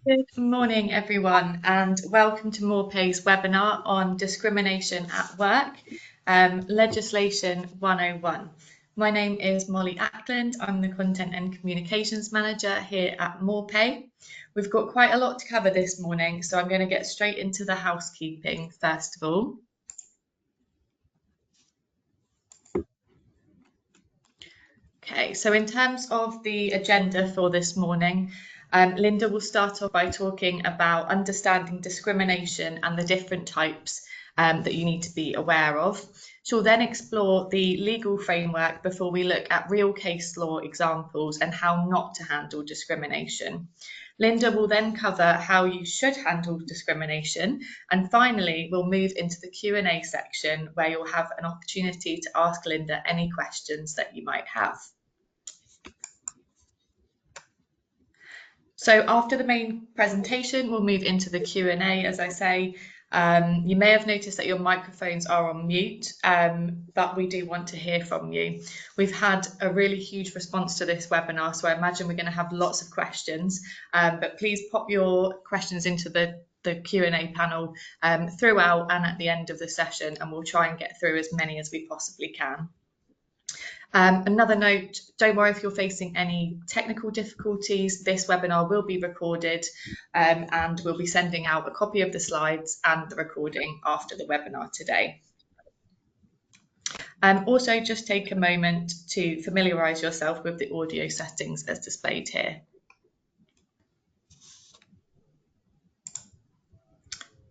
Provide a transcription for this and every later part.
Good morning, everyone, and welcome to Moorepay's webinar on discrimination at work, Legislation 101. My name is Molly Ackland. I'm the Content and Communications Manager here at Moorepay. We've got quite a lot to cover this morning, so I'm going to get straight into the housekeeping first of all. Okay, so in terms of the agenda for this morning, Lynda will start off by talking about understanding discrimination and the different types that you need to be aware of. She'll then explore the legal framework before we look at real case law examples and how not to handle discrimination. Lynda will then cover how you should handle discrimination, and finally we'll move into the Q&A section where you'll have an opportunity to ask Lynda any questions that you might have. So after the main presentation, we'll move into the Q&A, as I say. You may have noticed that your microphones are on mute, but we do want to hear from you. We've had a really huge response to this webinar, so I imagine we're going to have lots of questions, but please pop your questions into the Q&A panel throughout and at the end of the session, and we'll try and get through as many as we possibly can. Another note, don't worry if you're facing any technical difficulties. This webinar will be recorded and we'll be sending out a copy of the slides and the recording after the webinar today. Also, just take a moment to familiarise yourself with the audio settings as displayed here.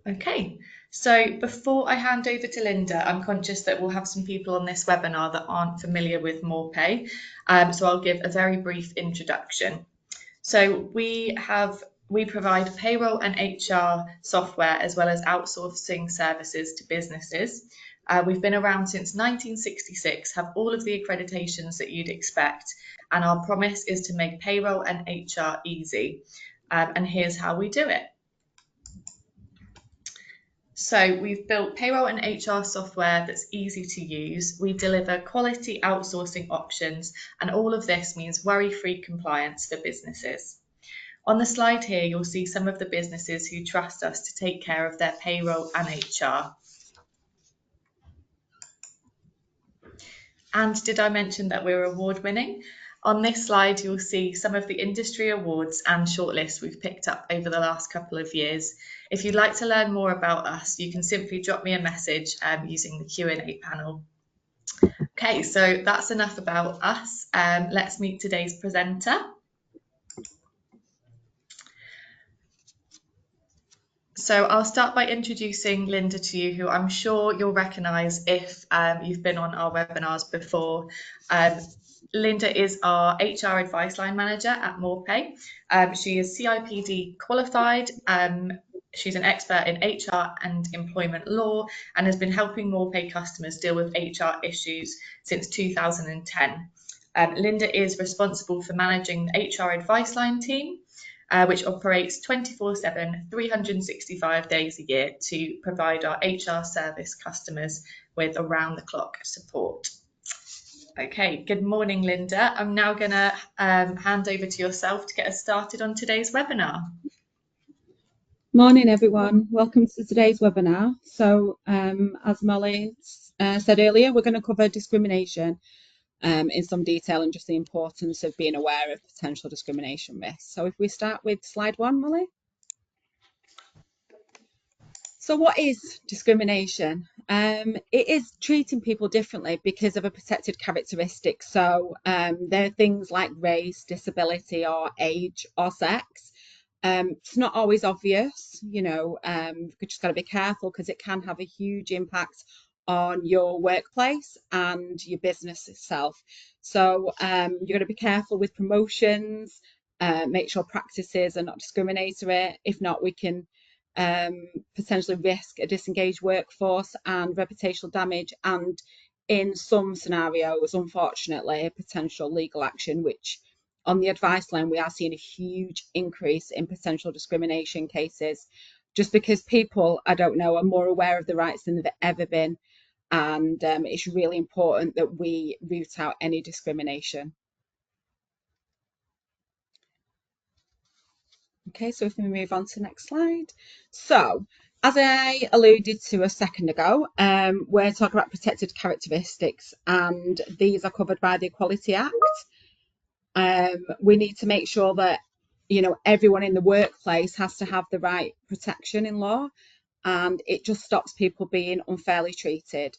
Okay. So before I hand over to Lynda, I'm conscious that we'll have some people on this webinar that aren't familiar with Moorepay, so I'll give a very brief introduction. So we provide payroll and HR software as well as outsourcing services to businesses. We've been around since 1966, have all of the accreditations that you'd expect, and our promise is to make payroll and HR easy. And here's how we do it. So we've built payroll and HR software that's easy to use. We deliver quality outsourcing options, and all of this means worry-free compliance for businesses. On the slide here, you'll see some of the businesses who trust us to take care of their payroll and HR. And did I mention that we're award-winning? On this slide, you'll see some of the industry awards and shortlists we've picked up over the last couple of years. If you'd like to learn more about us, you can simply drop me a message using the Q&A panel. Okay, so that's enough about us. Let's meet today's presenter. So I'll start by introducing Lynda to you, who I'm sure you'll recognise if you've been on our webinars before. Lynda is our HR Advice Line Manager at Moorepay. She is CIPD qualified. She's an expert in HR and employment law and has been helping Moorepay customers deal with HR issues since 2010. Lynda is responsible for managing the HR Advice Line team, which operates 24/7, 365 days a year to provide our HR service customers with around-the-clock support. Okay, good morning, Lynda. I'm now going to hand over to yourself to get us started on today's webinar. Morning, everyone. Welcome to today's webinar. So, as Molly said earlier, we're going to cover discrimination in some detail and just the importance of being aware of potential discrimination risks. So if we start with slide 1, Molly. So what is discrimination? It is treating people differently because of a protected characteristic. So there are things like race, disability, or age, or sex. It's not always obvious, you know, you've just got to be careful because it can have a huge impact on your workplace and your business itself. So you've got to be careful with promotions, make sure practices are not discriminatory. If not, we can potentially risk a disengaged workforce and reputational damage, and in some scenarios, unfortunately, a potential legal action, which on the advice line, we are seeing a huge increase in potential discrimination cases just because people, I don't know, are more aware of the rights than they've ever been. And it's really important that we root out any discrimination. Okay, so if we move on to the next slide. So, as I alluded to a second ago, we're talking about protected characteristics, and these are covered by the Equality Act. We need to make sure that, you know, everyone in the workplace has to have the right protection in law, and it just stops people being unfairly treated,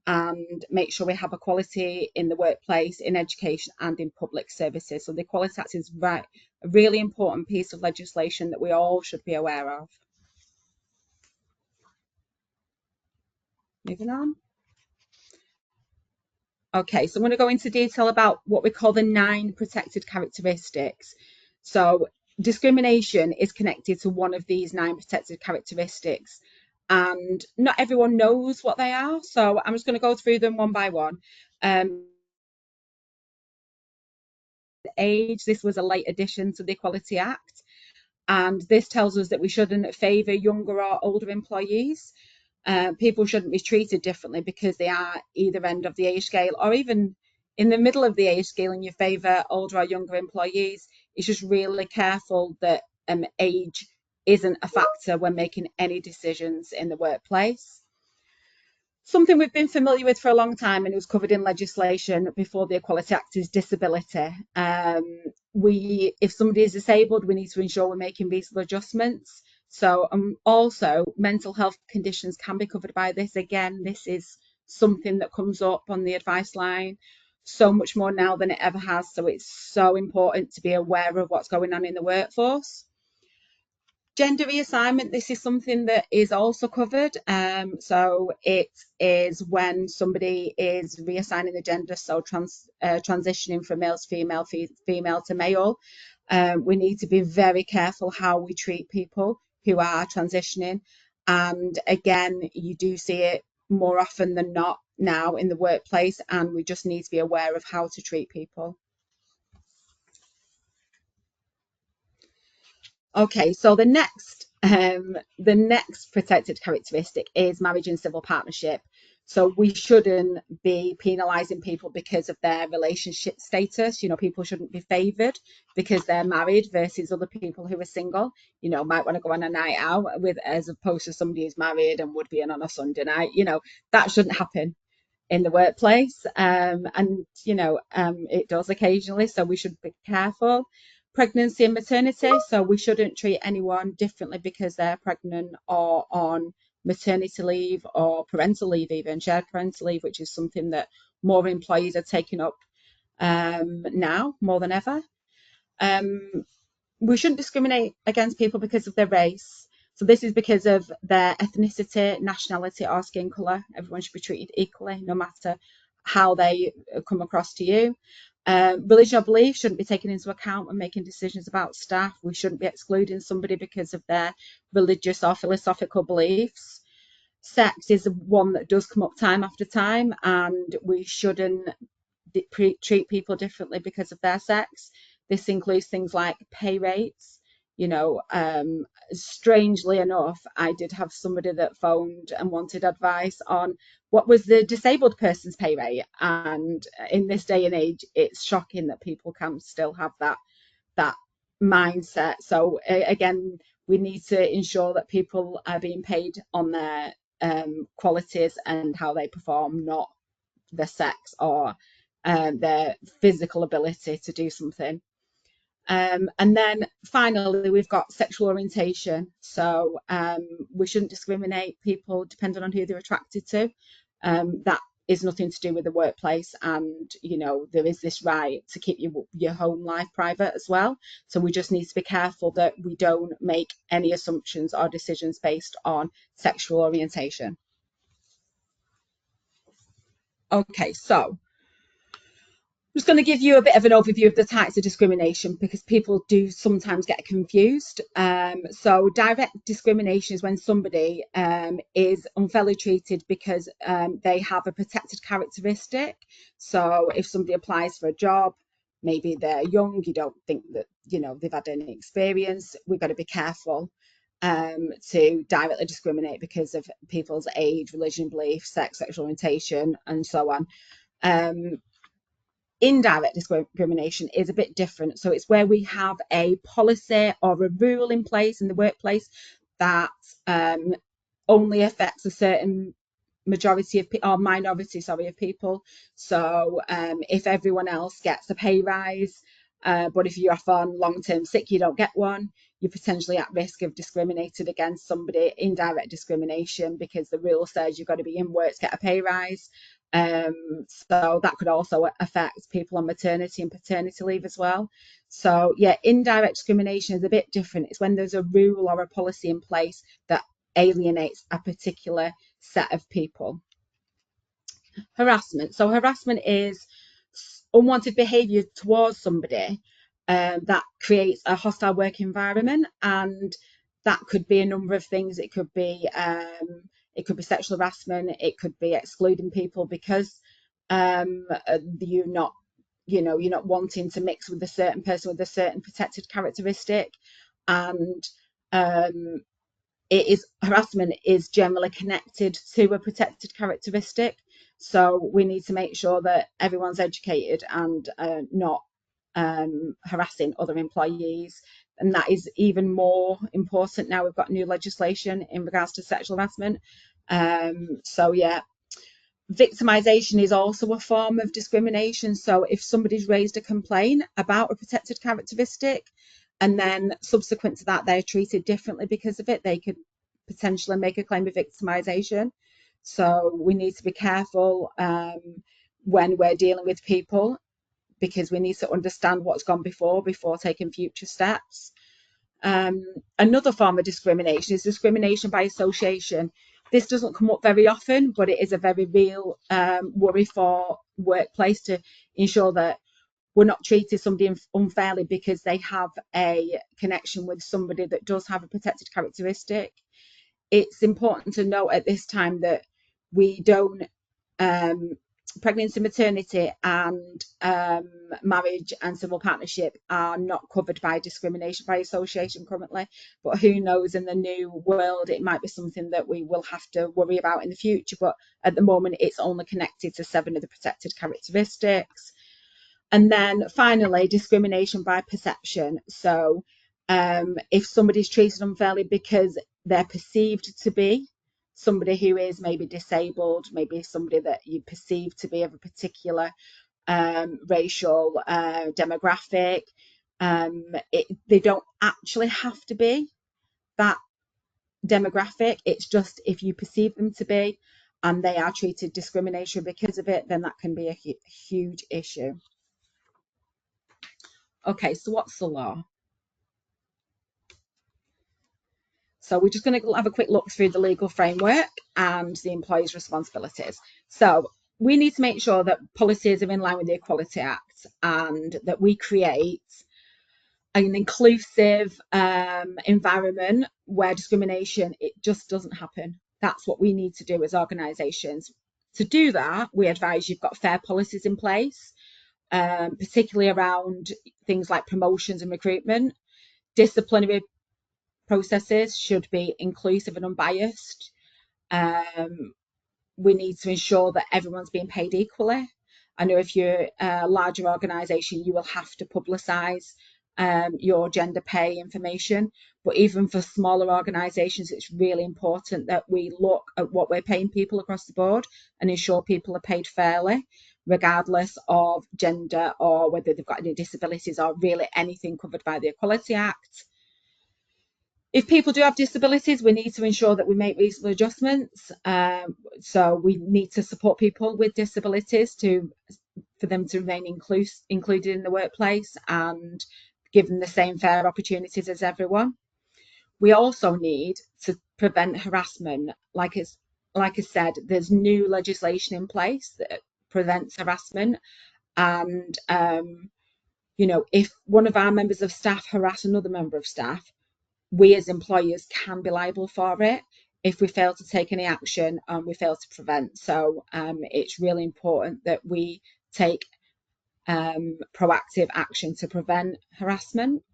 and make sure we have equality in the workplace, in education and in public services. So the Equality Act is a really important piece of legislation that we all should be aware of. Moving on. Okay, so I'm going to go into detail about what we call the 9 protected characteristics. So discrimination is connected to one of these 9 protected characteristics, and not everyone knows what they are. So I'm just going to go through them one by one. Age, this was a late addition to the Equality Act, and this tells us that we shouldn't favour younger or older employees. People shouldn't be treated differently because they are either end of the age scale or even in the middle of the age scale and you favour older or younger employees. It's just really careful that age isn't a factor when making any decisions in the workplace. Something we've been familiar with for a long time and it was covered in legislation before the Equality Act is disability. If somebody is disabled, we need to ensure we're making reasonable adjustments. So also mental health conditions can be covered by this. Again, this is something that comes up on the advice line so much more now than it ever has. So it's so important to be aware of what's going on in the workforce. Gender reassignment, this is something that is also covered. So it is when somebody is reassigning the gender, so transitioning from male to female, female to male. We need to be very careful how we treat people who are transitioning. And again, you do see it more often than not now in the workplace, and we just need to be aware of how to treat people. Okay, so the next protected characteristic is marriage and civil partnership. So we shouldn't be penalising people because of their relationship status. You know, people shouldn't be favoured because they're married versus other people who are single. You know, might want to go on a night out with, as opposed to somebody who's married and would be in on a Sunday night. You know, that shouldn't happen in the workplace, and you know, it does occasionally, so we should be careful. Pregnancy and maternity, so we shouldn't treat anyone differently because they're pregnant or on maternity leave or parental leave, even shared parental leave, which is something that more employees are taking up now more than ever. We shouldn't discriminate against people because of their race. So this is because of their ethnicity, nationality, or skin colour. Everyone should be treated equally, no matter how they come across to you. Religion or belief shouldn't be taken into account when making decisions about staff. We shouldn't be excluding somebody because of their religious or philosophical beliefs. Sex is one that does come up time after time, and we shouldn't treat people differently because of their sex. This includes things like pay rates. You know, strangely enough, I did have somebody that phoned and wanted advice on what was the disabled person's pay rate. And in this day and age, it's shocking that people can still have that mindset. So again, we need to ensure that people are being paid on their qualities and how they perform, not their sex or their physical ability to do something. And then finally, we've got sexual orientation. So we shouldn't discriminate people depending on who they're attracted to. That is nothing to do with the workplace, and you know, there is this right to keep your home life private as well. So we just need to be careful that we don't make any assumptions or decisions based on sexual orientation. Okay, so I'm just going to give you a bit of an overview of the types of discrimination because people do sometimes get confused. So direct discrimination is when somebody is unfairly treated because they have a protected characteristic. So if somebody applies for a job, maybe they're young, you don't think that, you know, they've had any experience, we've got to be careful to directly discriminate because of people's age, religion, belief, sex, sexual orientation, and so on. Indirect discrimination is a bit different. So it's where we have a policy or a rule in place in the workplace that only affects a certain majority of or minority, sorry, of people. So if everyone else gets a pay rise, but if you're off on long-term sick, you don't get one, you're potentially at risk of discriminated against somebody, indirect discrimination, because the rule says you've got to be in work to get a pay rise. So that could also affect people on maternity and paternity leave as well. So yeah, indirect discrimination is a bit different. It's when there's a rule or a policy in place that alienates a particular set of people. Harassment. So harassment is unwanted behaviour towards somebody that creates a hostile work environment, and that could be a number of things. It could be sexual harassment. It could be excluding people because you're not wanting to mix with a certain person with a certain protected characteristic, and harassment is generally connected to a protected characteristic. So we need to make sure that everyone's educated and not harassing other employees. And that is even more important now we've got new legislation in regards to sexual harassment. So yeah, victimization is also a form of discrimination. So if somebody's raised a complaint about a protected characteristic, and then subsequent to that they're treated differently because of it, they could potentially make a claim of victimization. So we need to be careful when we're dealing with people, because we need to understand what's gone before taking future steps. Another form of discrimination is discrimination by association. This doesn't come up very often, but it is a very real worry for workplace, to ensure that we're not treating somebody unfairly because they have a connection with somebody that does have a protected characteristic. It's important to note at this time that we don't pregnancy, maternity and marriage and civil partnership are not covered by discrimination by association currently, but who knows, in the new world it might be something that we will have to worry about in the future. But at the moment it's only connected to 7 of the protected characteristics. And then finally, discrimination by perception. So if somebody's treated unfairly because they're perceived to be somebody who is maybe disabled, maybe somebody that you perceive to be of a particular racial demographic, they don't actually have to be that demographic. It's just if you perceive them to be and they are treated discrimination because of it, then that can be a huge issue. Okay, so what's the law? So we're just going to have a quick look through the legal framework and the employer's responsibilities. So we need to make sure that policies are in line with the Equality Act, and that we create an inclusive environment where discrimination, it just doesn't happen. That's what we need to do as organisations. To do that, we advise you've got fair policies in place, particularly around things like promotions and recruitment. Disciplinary processes should be inclusive and unbiased. We need to ensure that everyone's being paid equally. I know if you're a larger organisation, you will have to publicise your gender pay information, but even for smaller organisations, it's really important that we look at what we're paying people across the board and ensure people are paid fairly, regardless of gender or whether they've got any disabilities or really anything covered by the Equality Act. If people do have disabilities, we need to ensure that we make reasonable adjustments. So we need to support people with disabilities for them to remain included in the workplace and give them the same fair opportunities as everyone. We also need to prevent harassment. Like I said, there's new legislation in place that prevents harassment. And, if one of our members of staff harass another member of staff, we as employers can be liable for it if we fail to take any action and we fail to prevent. So it's really important that we take proactive action to prevent harassment.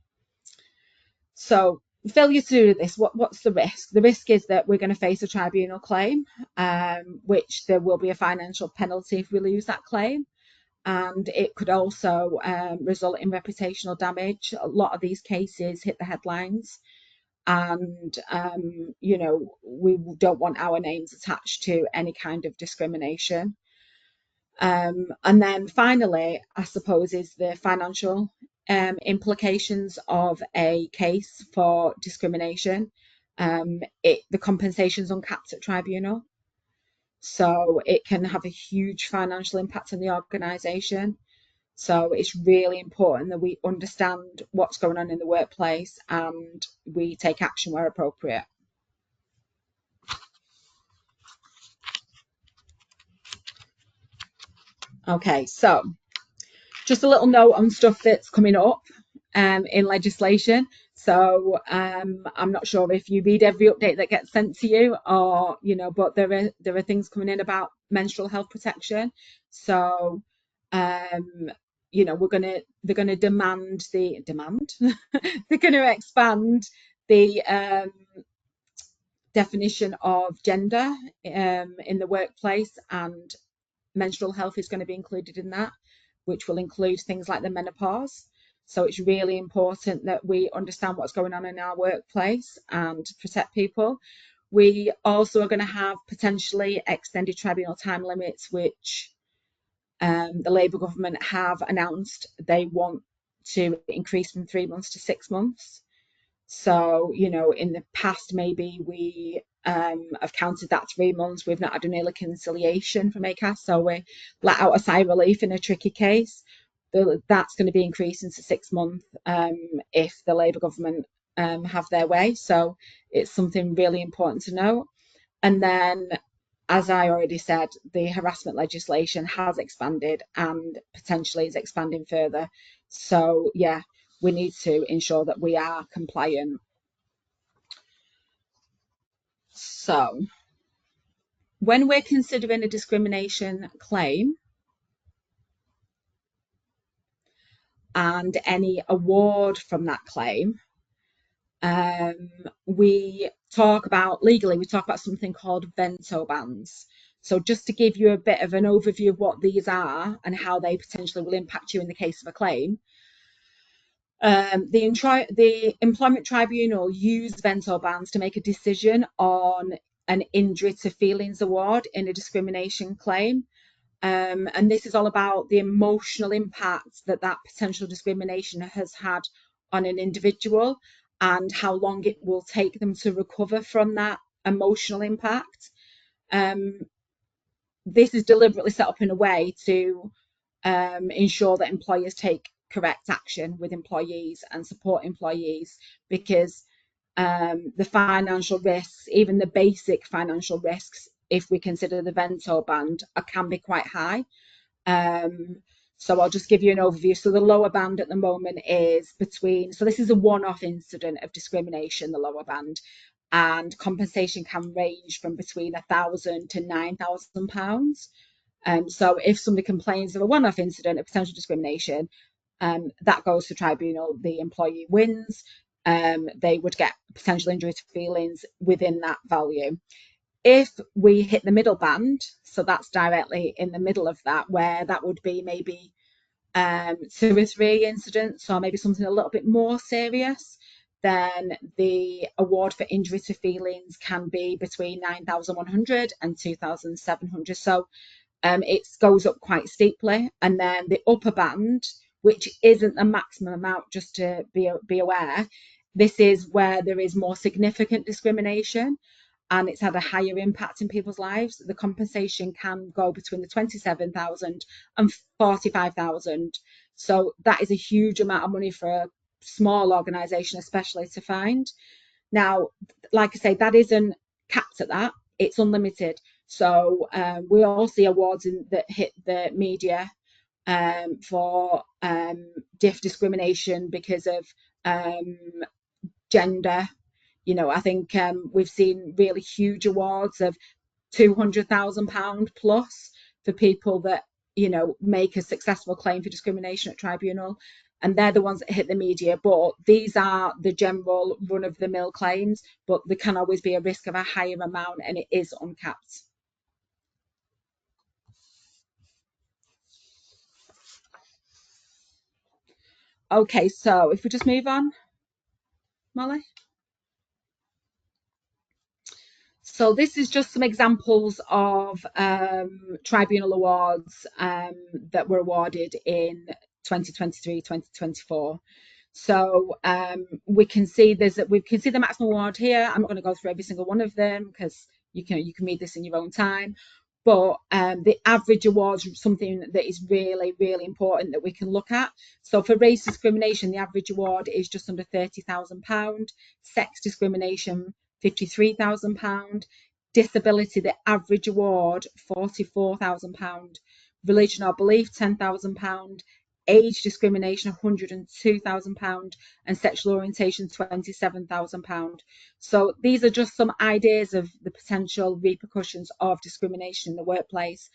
So failure to do this, what's the risk? The risk is that we're going to face a tribunal claim, which there will be a financial penalty if we lose that claim. and it could also result in reputational damage. A lot of these cases hit the headlines, and you know, we don't want our names attached to any kind of discrimination. And then finally, I suppose, is the financial implications of a case for discrimination. The compensation's uncapped at tribunal, so it can have a huge financial impact on the organisation. So it's really important that we understand what's going on in the workplace and we take action where appropriate. Okay, so just a little note on stuff that's coming up in legislation. So I'm not sure if you read every update that gets sent to you, or you know, but there are things coming in about menstrual health protection. So you know, they're gonna demand they're gonna expand the definition of gender in the workplace, and menstrual health is going to be included in that, which will include things like the menopause. So it's really important that we understand what's going on in our workplace and protect people. We also are going to have potentially extended tribunal time limits, which the Labour government have announced they want to increase from 3 months to 6 months. So, you know, in the past, maybe we have counted that 3 months. We've not had an early conciliation from ACAS, so we let out a sigh of relief in a tricky case. That's going to be increasing to 6 months if the Labour government have their way. So it's something really important to know. And then, as I already said, the harassment legislation has expanded and potentially is expanding further. So yeah, we need to ensure that we are compliant. So when we're considering a discrimination claim and any award from that claim, we talk about something called vento bans. So just to give you a bit of an overview of what these are and how they potentially will impact you in the case of a claim, the Employment Tribunal used vento bans to make a decision on an injury to feelings award in a discrimination claim. And this is all about the emotional impact that potential discrimination has had on an individual and how long it will take them to recover from that emotional impact. This is deliberately set up in a way to ensure that employers take correct action with employees and support employees, because the financial risks, even the basic financial risks, if we consider the vento band, can be quite high. So I'll just give you an overview. So the lower band at the moment is so this is a one-off incident of discrimination, the lower band, and compensation can range from between £1,000 to £9,000. So if somebody complains of a one-off incident of potential discrimination, that goes to tribunal, the employee wins, they would get potential injury to feelings within that value. If we hit the middle band, so that's directly in the middle of that, where that would be maybe 2 or 3 incidents, or maybe something a little bit more serious, then the award for injury to feelings can be between 9,100 and 2,700. So it goes up quite steeply. And then the upper band, which isn't the maximum amount, just to be aware, this is where there is more significant discrimination and it's had a higher impact in people's lives. The compensation can go between the 27,000 and 45,000. So that is a huge amount of money for a small organisation, especially, to find. Now, like I say, that isn't capped at that. It's unlimited. So we all see awards that hit the media for discrimination because of gender. You know, I think we've seen really huge awards of £200,000 plus for people that, you know, make a successful claim for discrimination at tribunal. And they're the ones that hit the media. But these are the general run-of-the-mill claims, but there can always be a risk of a higher amount, and it is uncapped. Okay, so if we just move on, Molly. So this is just some examples of tribunal awards that were awarded in 2023, 2024. So we can see the maximum award here. I'm not going to go through every single one of them because you can read this in your own time. But the average award is something that is really, really important that we can look at. So for race discrimination, the average award is just under £30,000. Sex discrimination, £53,000. Disability, the average award, £44,000. Religion or belief, £10,000. Age discrimination, £102,000, and sexual orientation, £27,000. So these are just some ideas of the potential repercussions of discrimination in the workplace.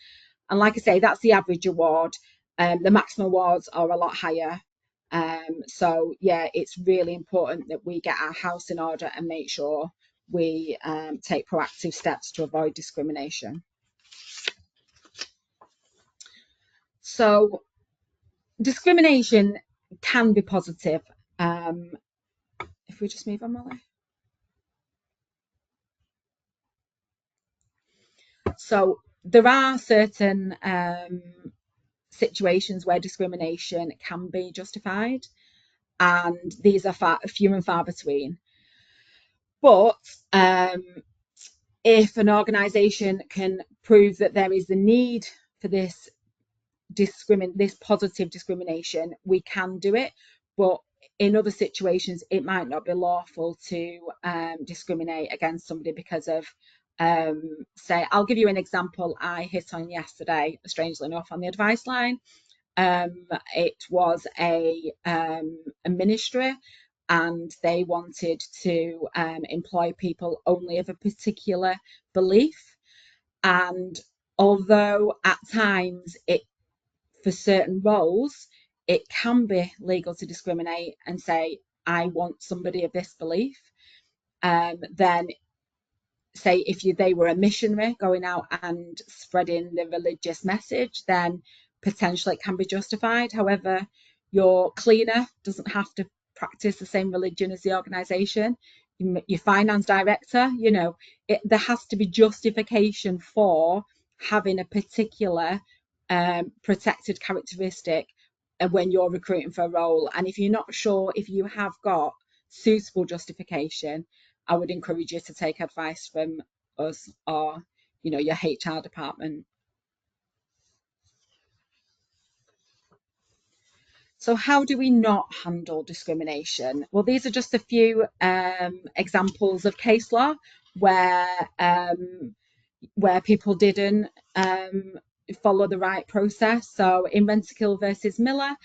And like I say, that's the average award. The maximum awards are a lot higher. So yeah, it's really important that we get our house in order and make sure we take proactive steps to avoid discrimination. So discrimination can be positive. If we just move on, Molly. So there are certain situations where discrimination can be justified, and these are few and far between. But if an organisation can prove that there is the need for this positive discrimination, we can do it. But in other situations, it might not be lawful to discriminate against somebody because of, say, I'll give you an example I hit on yesterday, strangely enough, on the advice line. It was a ministry, and they wanted to employ people only of a particular belief. And although at times for certain roles, it can be legal to discriminate and say, I want somebody of this belief. Then say if they were a missionary going out and spreading the religious message, then potentially it can be justified. However, your cleaner doesn't have to practice the same religion as the organisation. Your finance director, there has to be justification for having a particular protected characteristic when you're recruiting for a role. And if you're not sure if you have got suitable justification, I would encourage you to take advice from us or your HR department. So how do we not handle discrimination? Well, these are just a few examples of case law where people didn't follow the right process. So in Rentokil versus Miller,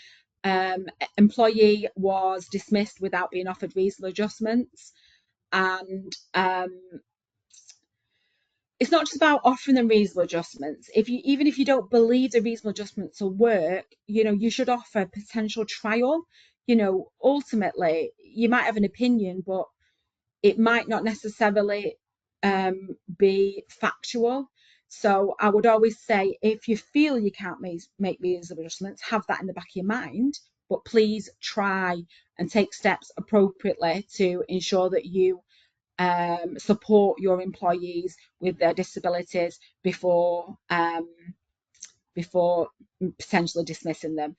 employee was dismissed without being offered reasonable adjustments. And it's not just about offering them reasonable adjustments. Even if you don't believe the reasonable adjustments will work, you should offer potential trial. Ultimately, you might have an opinion, but it might not necessarily be factual. So I would always say, if you feel you can't make reasonable adjustments, have that in the back of your mind, but please try and take steps appropriately to ensure that you support your employees with their disabilities before potentially dismissing them.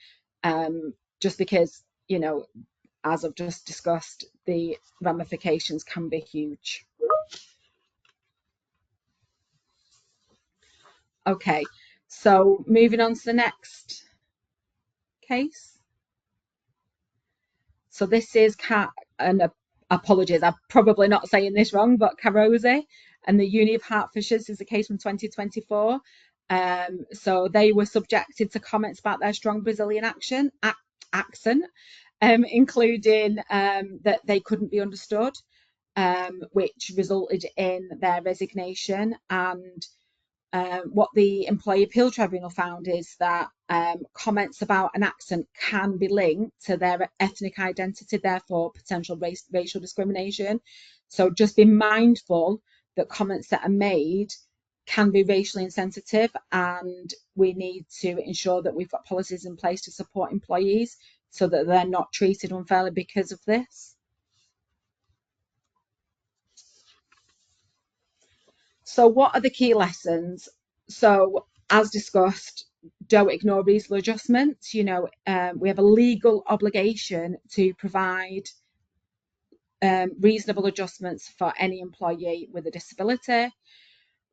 Just because, as I've just discussed, the ramifications can be huge. Okay, so moving on to the next case. So this is apologies, I'm probably not saying this wrong, but Carosi and the Uni of Hertfordshire. This is a case from 2024. So they were subjected to comments about their strong Brazilian accent, including that they couldn't be understood, which resulted in their resignation. And what the Employee Appeal Tribunal found is that comments about an accent can be linked to their ethnic identity, therefore potential racial discrimination. So just be mindful that comments that are made can be racially insensitive, and we need to ensure that we've got policies in place to support employees so that they're not treated unfairly because of this. So what are the key lessons? So as discussed, don't ignore reasonable adjustments. We have a legal obligation to provide reasonable adjustments for any employee with a disability.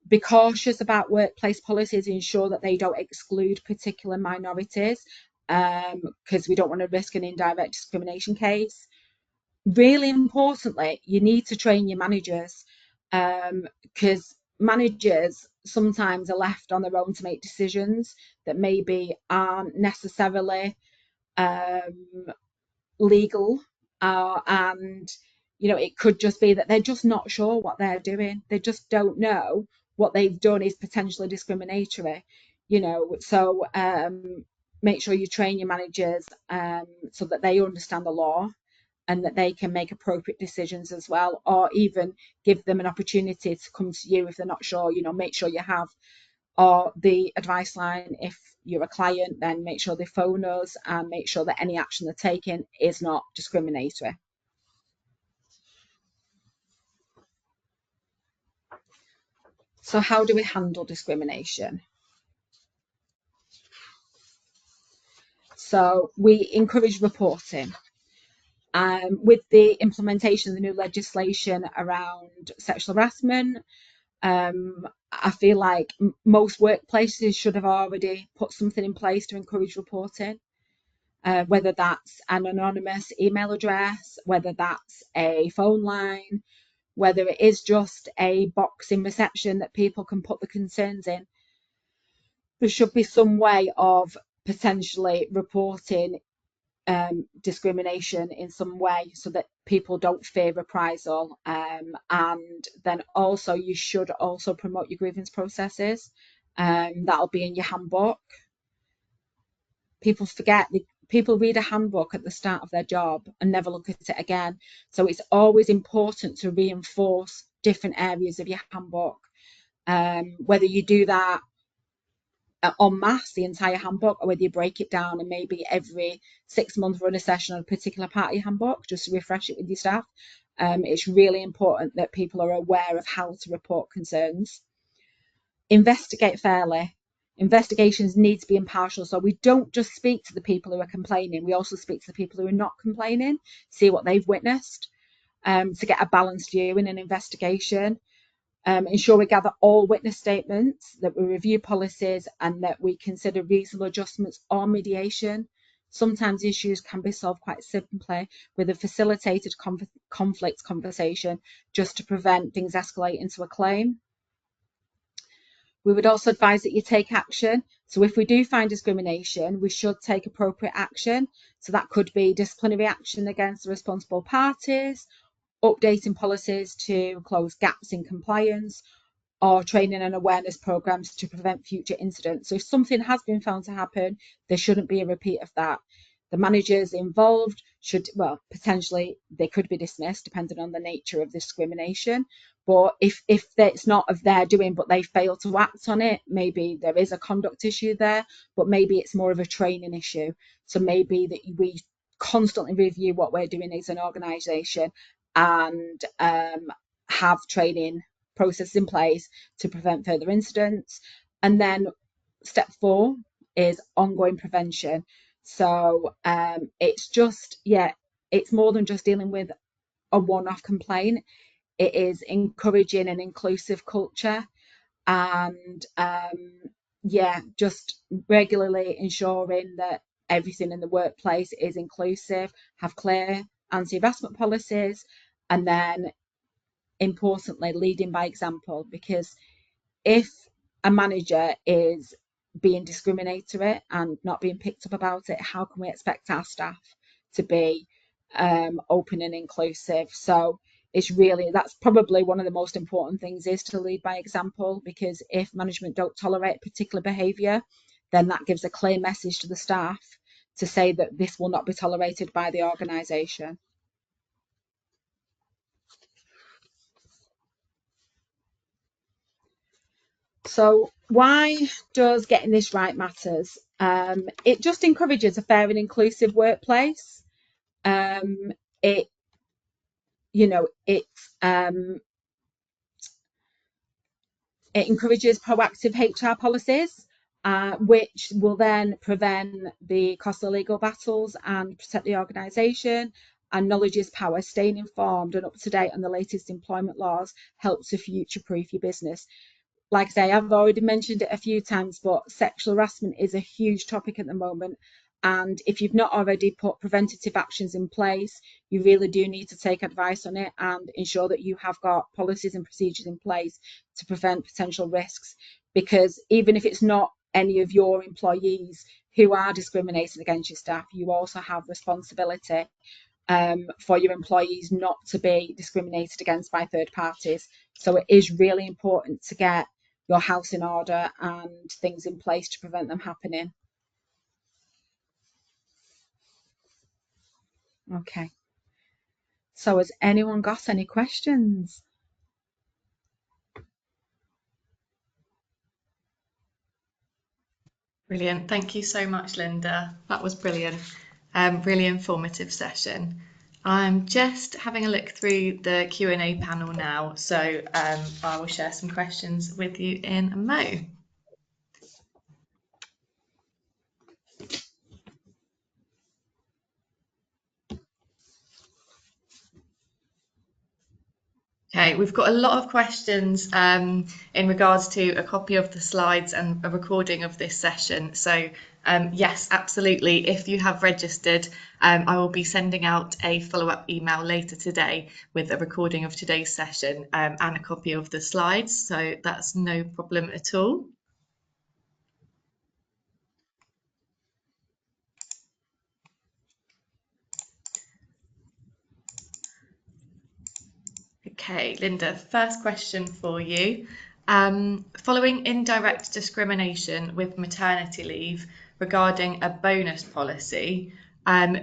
Be cautious about workplace policies, ensure that they don't exclude particular minorities, because we don't want to risk an indirect discrimination case. Really importantly, you need to train your managers, because managers sometimes are left on their own to make decisions that maybe aren't necessarily legal, and it could just be that they're just not sure what they're doing. They just don't know what they've done is potentially discriminatory. So make sure you train your managers, so that they understand the law and that they can make appropriate decisions as well, or even give them an opportunity to come to you if they're not sure. Make sure you have, or the advice line. If you're a client, then make sure they phone us and make sure that any action they're taking is not discriminatory. So how do we handle discrimination? So we encourage reporting. With the implementation of the new legislation around sexual harassment, I feel like most workplaces should have already put something in place to encourage reporting, whether that's an anonymous email address, whether that's a phone line, whether it is just a box in reception that people can put the concerns in. There should be some way of potentially reporting discrimination in some way so that people don't fear reprisal, and then also you should also promote your grievance processes. That'll be in your handbook. People forget, people read a handbook at the start of their job and never look at it again, so it's always important to reinforce different areas of your handbook, whether you do that en masse, the entire handbook, or whether you break it down and maybe every 6 months run a session on a particular part of your handbook just to refresh it with your staff. It's really important that people are aware of how to report concerns. Investigate fairly. Investigations need to be impartial, so we don't just speak to the people who are complaining, we also speak to the people who are not complaining, see what they've witnessed, to get a balanced view in an investigation. Ensure we gather all witness statements, that we review policies, and that we consider reasonable adjustments or mediation. Sometimes issues can be solved quite simply with a facilitated conflict conversation, just to prevent things escalating to a claim. We would also advise that you take action. So if we do find discrimination, we should take appropriate action. So that could be disciplinary action against the responsible parties, updating policies to close gaps in compliance, or training and awareness programs to prevent future incidents. So if something has been found to happen, there shouldn't be a repeat of that. The managers involved should, well, potentially they could be dismissed depending on the nature of the discrimination. But if it's not of their doing, but they fail to act on it, maybe there is a conduct issue there, but maybe it's more of a training issue. So maybe that we constantly review what we're doing as an organisation and have training processes in place to prevent further incidents. And then step 4 is ongoing prevention. So it's more than just dealing with a one-off complaint. It is encouraging an inclusive culture, and just regularly ensuring that everything in the workplace is inclusive, have clear anti-harassment policies, and then importantly leading by example, because if a manager is being discriminatory and not being picked up about it, how can we expect our staff to be open and inclusive? So that's probably one of the most important things, is to lead by example, because if management don't tolerate particular behaviour, then that gives a clear message to the staff to say that this will not be tolerated by the organisation. So why does getting this right matters? It just encourages a fair and inclusive workplace. It, you know, it encourages proactive HR policies, which will then prevent the costly legal battles and protect the organisation. And knowledge is power. Staying informed and up to date on the latest employment laws helps to future-proof your business. Like I say, I've already mentioned it a few times, but sexual harassment is a huge topic at the moment. And if you've not already put preventative actions in place, you really do need to take advice on it and ensure that you have got policies and procedures in place to prevent potential risks. Because even if it's not any of your employees who are discriminating against your staff, you also have responsibility for your employees not to be discriminated against by third parties. So it is really important to get your house in order and things in place to prevent them happening. Okay. So has anyone got any questions? Brilliant. Thank you so much, Lynda. That was brilliant. Really informative session. I'm just having a look through the Q&A panel now, so I will share some questions with you in a mo. Okay, we've got a lot of questions in regards to a copy of the slides and a recording of this session. So yes, absolutely. If you have registered, I will be sending out a follow-up email later today with a recording of today's session and a copy of the slides. So that's no problem at all. Okay, Lynda, first question for you. Following indirect discrimination with maternity leave regarding a bonus policy,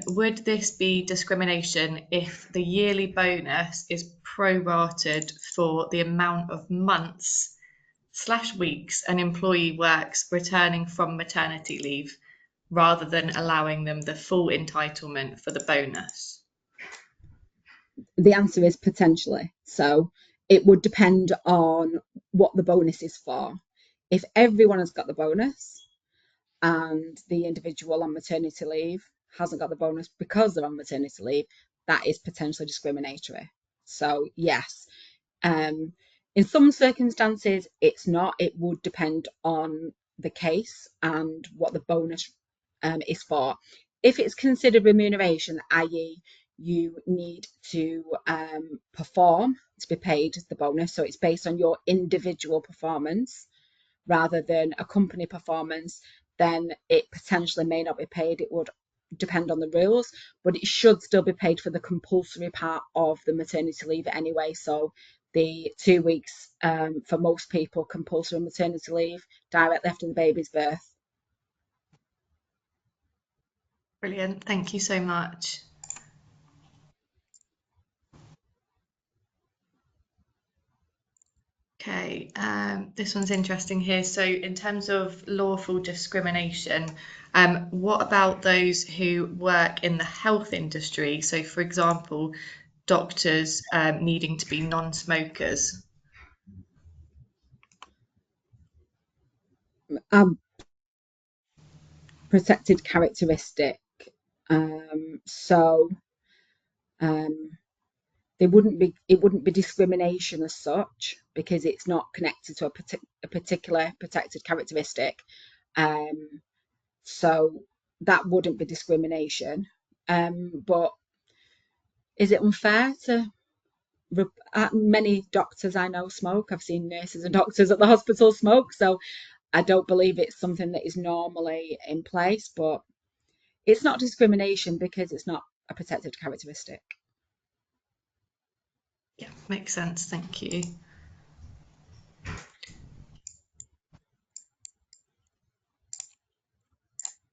would this be discrimination if the yearly bonus is prorated for the amount of months/weeks an employee works returning from maternity leave, rather than allowing them the full entitlement for the bonus? The answer is potentially. So it would depend on what the bonus is for. If everyone has got the bonus and the individual on maternity leave hasn't got the bonus because they're on maternity leave, that is potentially discriminatory. So yes, in some circumstances it's not. It would depend on the case and what the bonus is for. If it's considered remuneration, i.e. you need to perform to be paid the bonus, so it's based on your individual performance rather than a company performance, then it potentially may not be paid. It would depend on the rules, but it should still be paid for the compulsory part of the maternity leave anyway. So the 2 weeks for most people, compulsory maternity leave directly after the baby's birth. Brilliant, thank you so much. Okay, this one's interesting here. So in terms of lawful discrimination, what about those who work in the health industry? So for example, doctors needing to be non-smokers. Protected characteristic. So it wouldn't be discrimination as such because it's not connected to a particular protected characteristic. So that wouldn't be discrimination. But is it unfair to many doctors I know smoke? I've seen nurses and doctors at the hospital smoke, so I don't believe it's something that is normally in place, but it's not discrimination because it's not a protected characteristic. Yeah, makes sense. Thank you.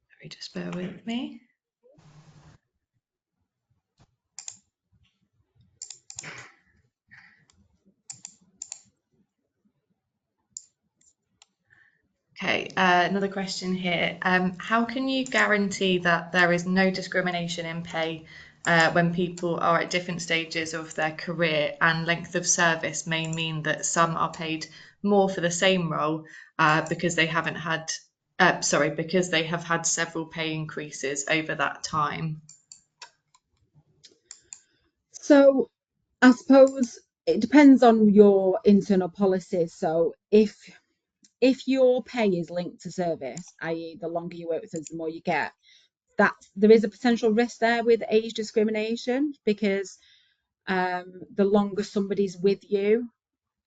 Sorry, just bear with me. Okay, another question here. How can you guarantee that there is no discrimination in pay when people are at different stages of their career and length of service may mean that some are paid more for the same role because they haven't had, because they have had several pay increases over that time? So I suppose it depends on your internal policies. So if your pay is linked to service, i.e. the longer you work with us, the more you get, that there is a potential risk there with age discrimination, because the longer somebody's with you,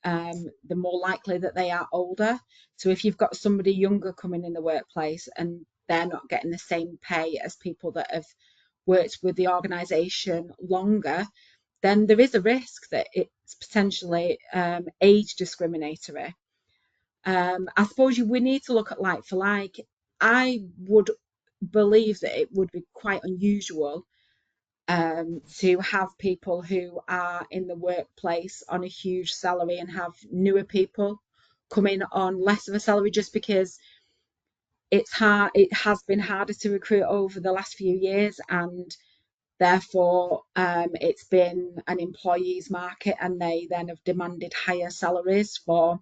the more likely that they are older. So if you've got somebody younger coming in the workplace and they're not getting the same pay as people that have worked with the organisation longer, then there is a risk that it's potentially age discriminatory. I suppose we need to look at like for like. I would believe that it would be quite unusual to have people who are in the workplace on a huge salary and have newer people come in on less of a salary, just because it's hard. It has been harder to recruit over the last few years, and therefore it's been an employees market, and they then have demanded higher salaries for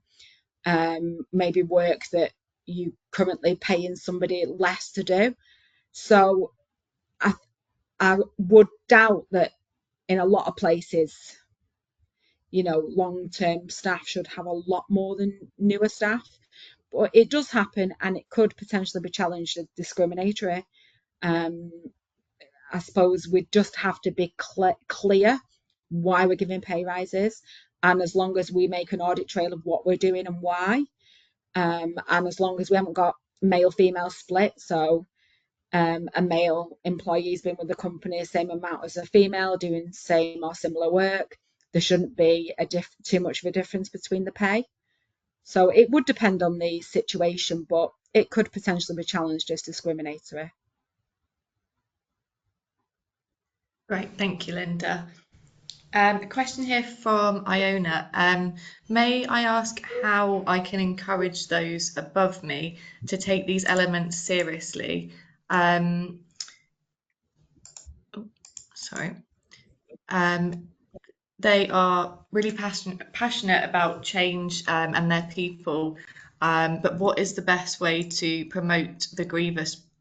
maybe work that you currently paying somebody less to do. So I, I would doubt that in a lot of places, long-term staff should have a lot more than newer staff. But it does happen, and it could potentially be challenged as discriminatory. Um, I suppose we just have to be clear why we're giving pay rises, and as long as we make an audit trail of what we're doing and why, and as long as we haven't got male-female split, so a male employee's been with the company the same amount as a female doing same or similar work, there shouldn't be too much of a difference between the pay. So it would depend on the situation, but it could potentially be challenged as discriminatory. Great, thank you, Lynda. A question here from Iona. May I ask how I can encourage those above me to take these elements seriously? Sorry. They are really passionate about change and their people, but what is the best way to promote the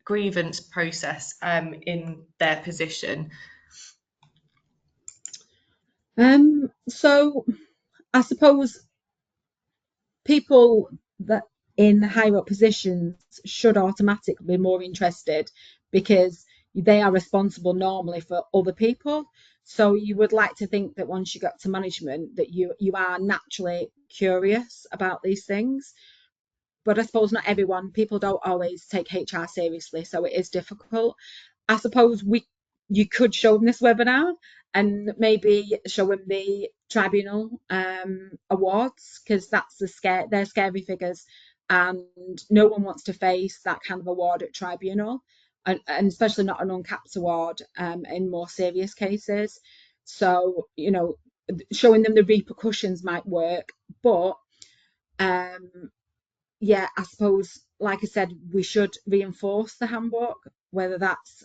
grievance process in their position? So I suppose people that in higher up positions should automatically be more interested, because they are responsible normally for other people. So you would like to think that once you get to management that you are naturally curious about these things. But I suppose not everyone, people don't always take HR seriously, so it is difficult. I suppose you could show them this webinar and maybe show them the tribunal awards, because that's they're scary figures, and no one wants to face that kind of award at tribunal, and especially not an uncapped award in more serious cases. So showing them the repercussions might work, but yeah, I suppose, like I said, we should reinforce the handbook, whether that's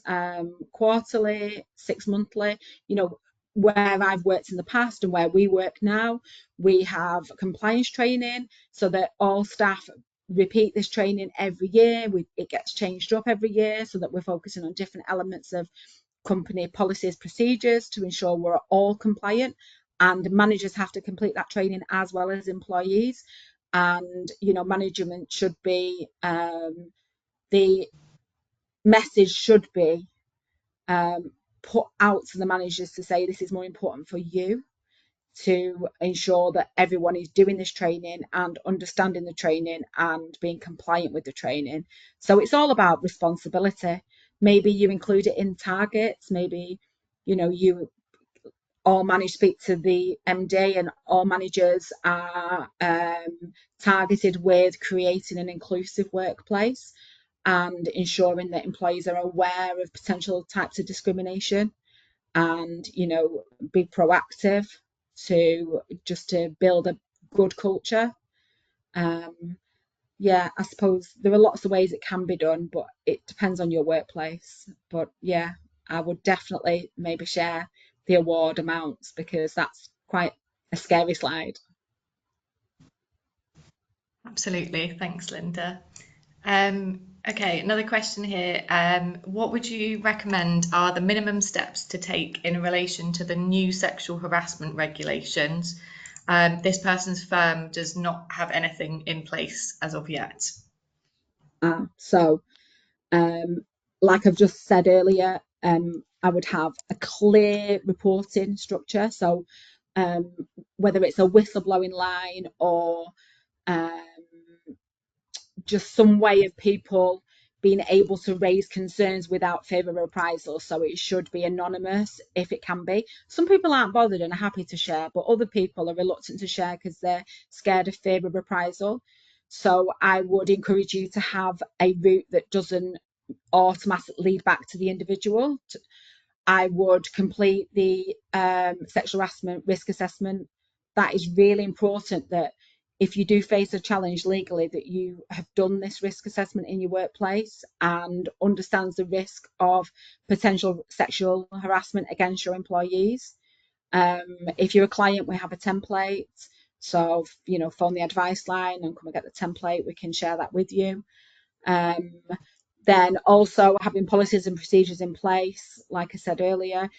quarterly, 6 monthly. Where I've worked in the past and where we work now, we have compliance training so that all staff repeat this training every year. It gets changed up every year so that we're focusing on different elements of company policies, procedures to ensure we're all compliant. And managers have to complete that training as well as employees. And management should be the message should be put out to the managers to say this is more important for you, to ensure that everyone is doing this training and understanding the training and being compliant with the training. So it's all about responsibility. Maybe you include it in targets, maybe you all managers speak to the MD, and all managers are targeted with creating an inclusive workplace and ensuring that employees are aware of potential types of discrimination, and be proactive to build a good culture. yeah, I suppose there are lots of ways it can be done, but it depends on your workplace. But yeah, I would definitely maybe share the award amounts because that's quite a scary slide. Absolutely. Thanks, Lynda. Okay, another question here. What would you recommend are the minimum steps to take in relation to the new sexual harassment regulations? This person's firm does not have anything in place as of yet. So, um, like I've just said earlier, I would have a clear reporting structure. So, um, whether it's a whistleblowing line or um, just some way of people being able to raise concerns without fear of reprisal. So it should be anonymous if it can be. Some people aren't bothered and are happy to share, but other people are reluctant to share because they're scared of fear of reprisal. So I would encourage you to have a route that doesn't automatically lead back to the individual. I would complete the sexual harassment risk assessment. That is really important that if you do face a challenge legally, that you have done this risk assessment in your workplace and understands the risk of potential sexual harassment against your employees. If you're a client, we have a template. So, phone the advice line and come and get the template. We can share that with you. Then also having policies and procedures in place, like I said earlier,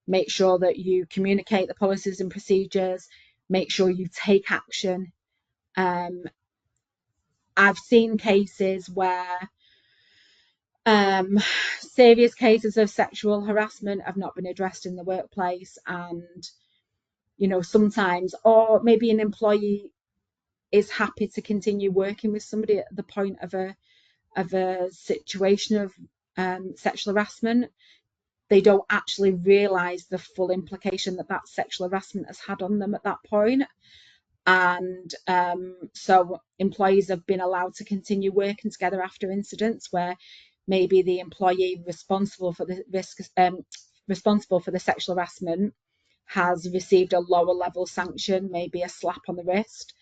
make sure that you communicate the policies and procedures, make sure you take action. I've seen cases where serious cases of sexual harassment have not been addressed in the workplace, and sometimes, or maybe an employee is happy to continue working with somebody at the point of a situation of sexual harassment. They don't actually realise the full implication that sexual harassment has had on them at that point. And so employees have been allowed to continue working together after incidents where maybe the employee responsible for the sexual harassment has received a lower level sanction, maybe a slap on the wrist,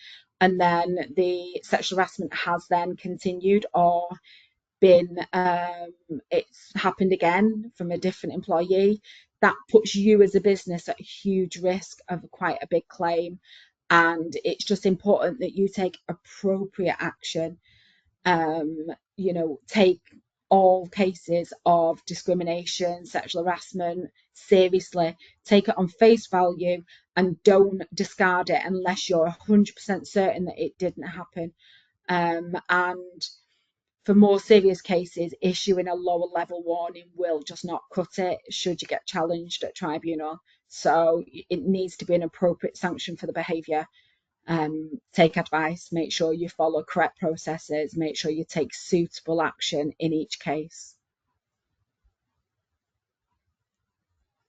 and then the sexual harassment has then continued, or been it's happened again from a different employee. That puts you as a business at a huge risk of quite a big claim, and it's just important that you take appropriate action. Take all cases of discrimination, sexual harassment seriously, take it on face value, and don't discard it unless you're 100% certain that it didn't happen. And for more serious cases, issuing a lower level warning will just not cut it should you get challenged at tribunal. So it needs to be an appropriate sanction for the behaviour. Take advice, make sure you follow correct processes, make sure you take suitable action in each case.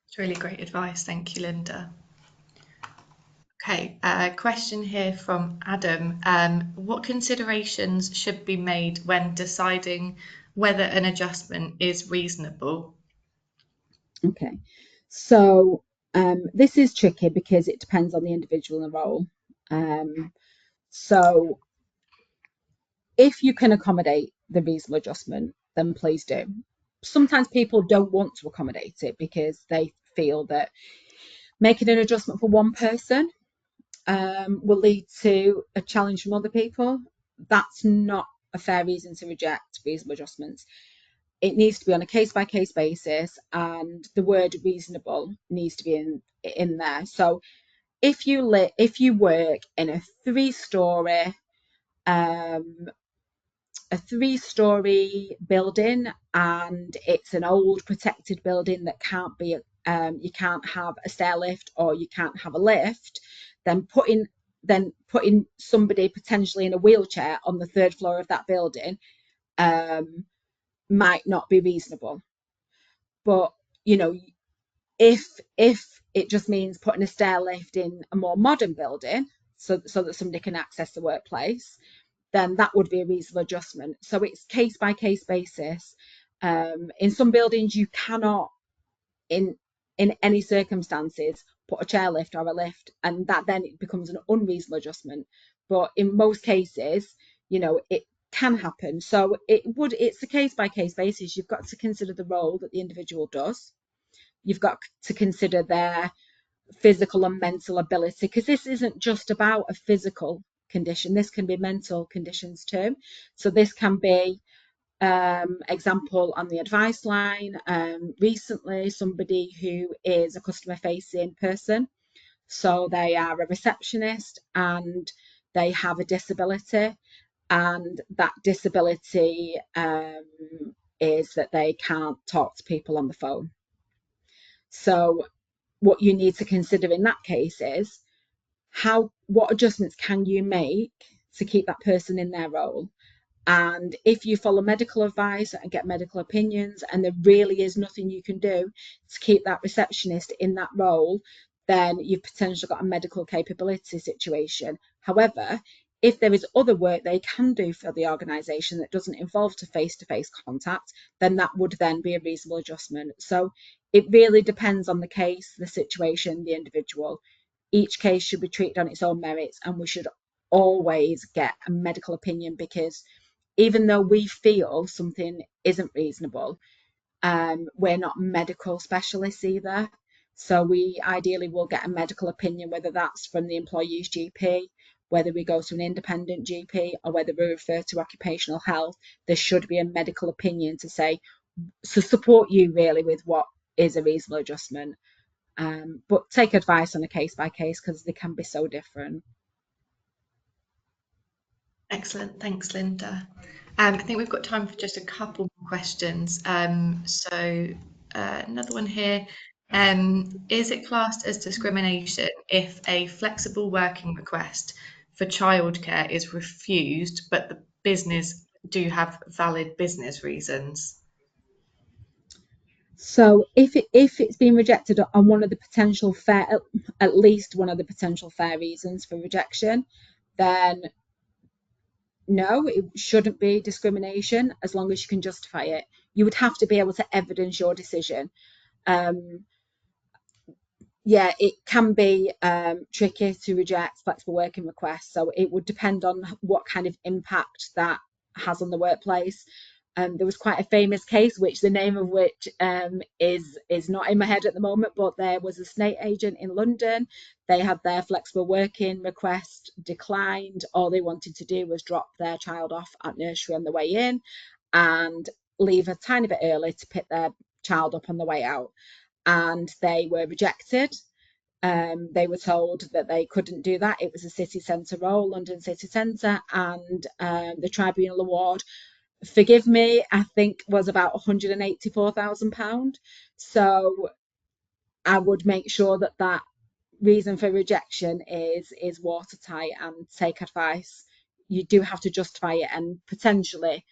It's really great advice. Thank you, Lynda. Okay, question here from Adam. What considerations should be made when deciding whether an adjustment is reasonable? Okay, so this is tricky because it depends on the individual and the role. So if you can accommodate the reasonable adjustment, then please do. Sometimes people don't want to accommodate it because they feel that making an adjustment for one person will lead to a challenge from other people. That's not a fair reason to reject reasonable adjustments. It needs to be on a case by case basis, and the word reasonable needs to be in there. So if you work in a three-story building and it's an old protected building that can't be you can't have a stair lift or you can't have a lift, then putting somebody potentially in a wheelchair on the third floor of that building might not be reasonable. But if it just means putting a stair lift in a more modern building so that somebody can access the workplace, then that would be a reasonable adjustment. So it's case by case basis. In some buildings, you cannot, in any circumstances, put a chairlift or a lift, and that then it becomes an unreasonable adjustment. But in most cases, it can happen. So it's a case by case basis. You've got to consider the role that the individual does. You've got to consider their physical and mental ability, because this isn't just about a physical condition. This can be mental conditions too. So this can be example on the advice line, recently somebody who is a customer facing person, so they are a receptionist and they have a disability, and that disability is that they can't talk to people on the phone. So what you need to consider in that case is what adjustments can you make to keep that person in their role. And if you follow medical advice and get medical opinions and there really is nothing you can do to keep that receptionist in that role, then you've potentially got a medical capability situation. However, if there is other work they can do for the organisation that doesn't involve face-to-face contact, then that would then be a reasonable adjustment. So it really depends on the case, the situation, the individual. Each case should be treated on its own merits, and we should always get a medical opinion, because even though we feel something isn't reasonable, we're not medical specialists either. So we ideally will get a medical opinion, whether that's from the employee's GP, whether we go to an independent GP, or whether we refer to occupational health. There should be a medical opinion to support you really with what is a reasonable adjustment. But take advice on a case by case, because they can be so different. Excellent, thanks, Lynda. I think we've got time for just a couple more questions. Another one here. Is it classed as discrimination if a flexible working request for childcare is refused, but the business do have valid business reasons? So if it's been rejected on one of the potential fair, at least one of the potential fair reasons for rejection, then no, it shouldn't be discrimination as long as you can justify it. You would have to be able to evidence your decision. Yeah, it can be tricky to reject flexible working requests. So it would depend on what kind of impact that has on the workplace. There was quite a famous case, which the name of which is not in my head at the moment, but there was a estate agent in London. They had their flexible working request declined. All they wanted to do was drop their child off at nursery on the way in and leave a tiny bit early to pick their child up on the way out. And they were rejected. They were told that they couldn't do that. It was a city centre role, London city centre, and the tribunal award, forgive me, I think was about £184,000. So I would make sure that reason for rejection is watertight, and take advice. You do have to justify it, and potentially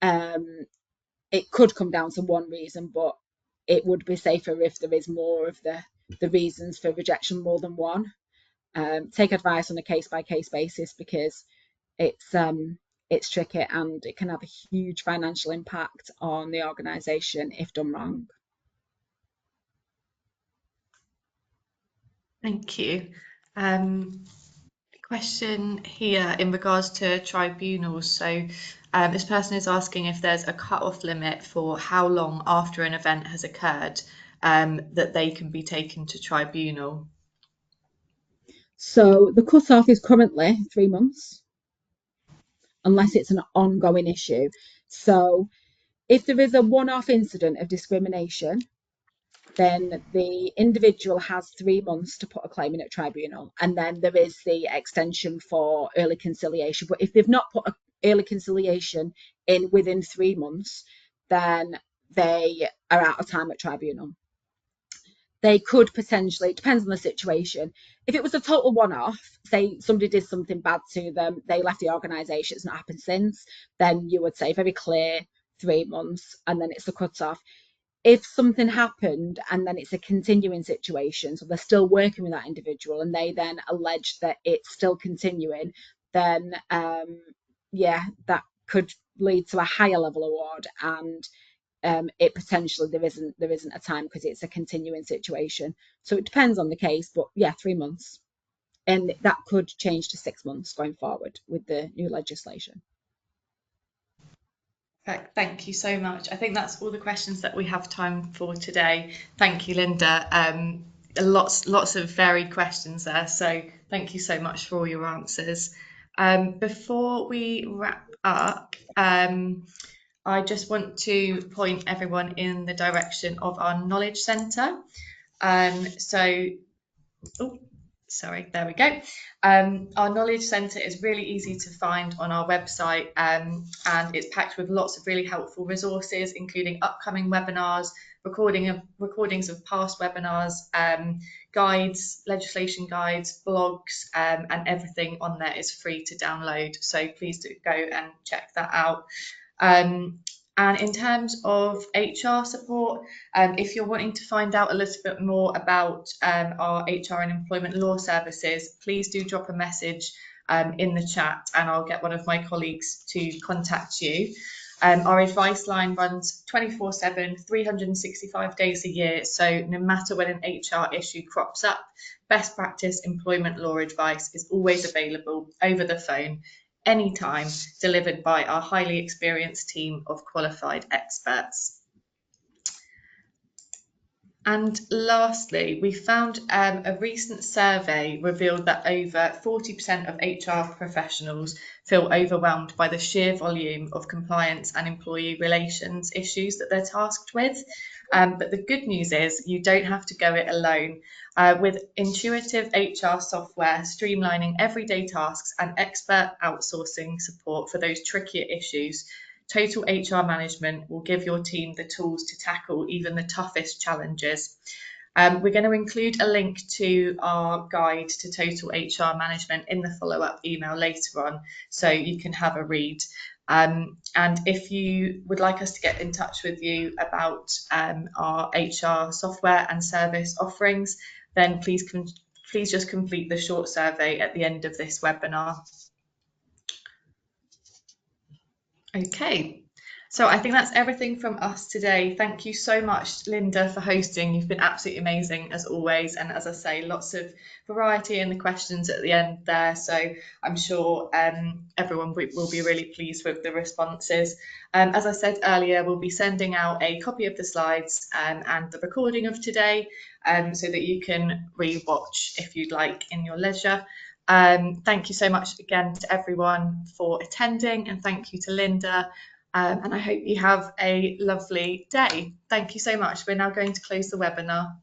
it could come down to one reason, but it would be safer if there is more of the reasons for rejection, more than one. Take advice on a case by case basis, because it's tricky and it can have a huge financial impact on the organisation if done wrong. Thank you. Question here in regards to tribunals. So this person is asking if there's a cut-off limit for how long after an event has occurred that they can be taken to tribunal. So the cut-off is currently 3 months, unless it's an ongoing issue. So if there is a one-off incident of discrimination, then the individual has 3 months to put a claim in at tribunal, and then there is the extension for early conciliation. But if they've not put an early conciliation in within 3 months, then they are out of time at tribunal. They could potentially, it depends on the situation. If it was a total one-off, say somebody did something bad to them, they left the organisation, it's not happened since, then you would say very clear 3 months, and then it's the cut-off. If something happened and then it's a continuing situation, so they're still working with that individual and they then allege that it's still continuing, then yeah, that could lead to a higher level award, and it potentially there isn't a time because it's a continuing situation. So it depends on the case, but yeah, 3 months, and that could change to 6 months going forward with the new legislation. Perfect. Thank you so much. I think that's all the questions that we have time for today. Thank you, Lynda. Lots of varied questions there. So thank you so much for all your answers. Before we wrap up, I just want to point everyone in the direction of our Knowledge Centre. Sorry, there we go. Our Knowledge Centre is really easy to find on our website, and it's packed with lots of really helpful resources, including upcoming webinars, recordings of past webinars, guides, legislation guides, blogs, and everything on there is free to download. So please do go and check that out. And in terms of HR support, if you're wanting to find out a little bit more about our HR and employment law services, please do drop a message in the chat and I'll get one of my colleagues to contact you. Our advice line runs 24/7, 365 days a year, so no matter when an HR issue crops up, best practice employment law advice is always available over the phone, anytime, delivered by our highly experienced team of qualified experts. And lastly, we found a recent survey revealed that over 40% of HR professionals feel overwhelmed by the sheer volume of compliance and employee relations issues that they're tasked with. But the good news is you don't have to go it alone. With intuitive HR software streamlining everyday tasks and expert outsourcing support for those trickier issues, Total HR Management will give your team the tools to tackle even the toughest challenges. We're going to include a link to our guide to Total HR Management in the follow-up email later on, so you can have a read. And if you would like us to get in touch with you about our HR software and service offerings, then please just complete the short survey at the end of this webinar. Okay, so I think that's everything from us today. Thank you so much, Lynda, for hosting. You've been absolutely amazing as always. And as I say, lots of variety in the questions at the end there. So I'm sure everyone will be really pleased with the responses. As I said earlier, we'll be sending out a copy of the slides and the recording of today so that you can re-watch if you'd like in your leisure. Thank you so much again to everyone for attending, and thank you to Lynda, and I hope you have a lovely day. Thank you so much. We're now going to close the webinar.